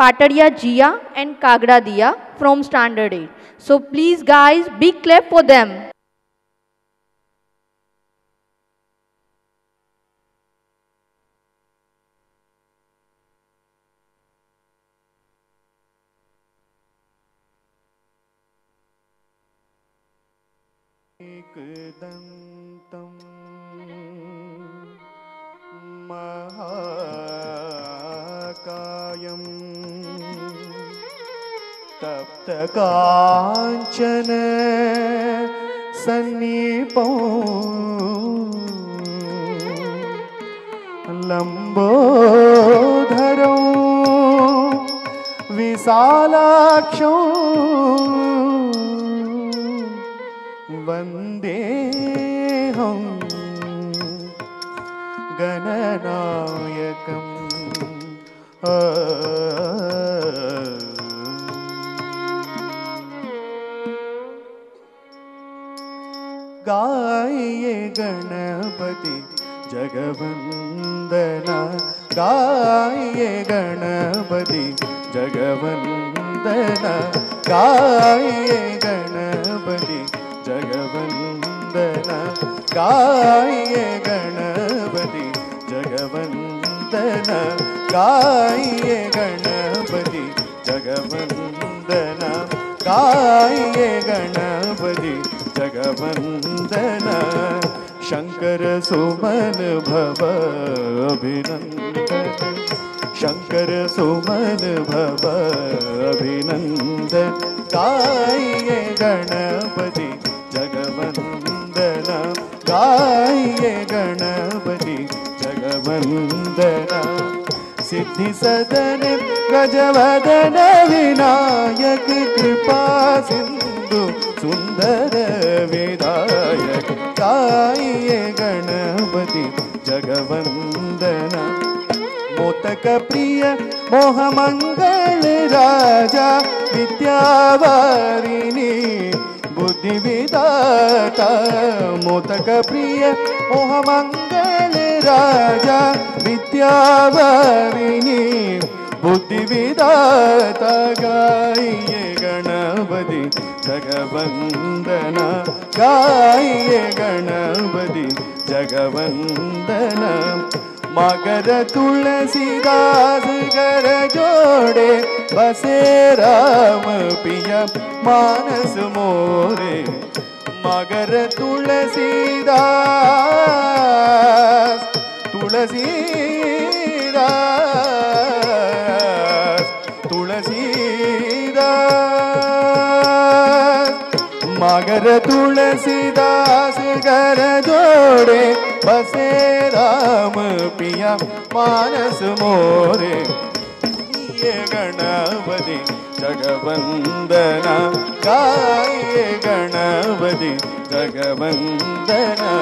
Patadia Jia and Kagra Dia from Standard 8. So please guys, big clap for them. एकदन्तं महाकायं तप्तकाञ्चन सन्निपं लम्बोदरं विशालाक्षं वन्देऽहं गणनायकम्। गाये गणपति जगवंदना, गाये गणपति जगवंदना, गाये गणपति जगवंदना, गाये गणपति जगवंदना, गाये गणपति जगवंदना, गाये गणपति जगवंदना। शंकर सुमन भव अभिनंदन, शंकर सुमन भव अभिनंदन, गाये गणपति जगवंदना, गाये गणपति जगवंदना। सिद्धि सदन गजवदन विनायक, कृपा सिंधु सुंदर विधायक, गाये गणपति जगवंदना। मोदक प्रिय मोह मंगल राजा, विद्यावारिणी बुद्धि विदाता। मोदक प्रिय मोह मंगल राजा, विद्यावारिणी बुद्धि विदाता। गाये गणपति जगवंदना, गाये गणपति जगवंदना। मगर तुलसीदास कर जोड़े, बसे राम पिया मानस मोरे। मगर तुलसीदास, तुलसीदास, तुलसीदास। मगर तुलसीदास कर जोड़े, बसे राम पिया मानस मोरे। ये गणपति जगवंदना, गाये गणपति जगवंदना।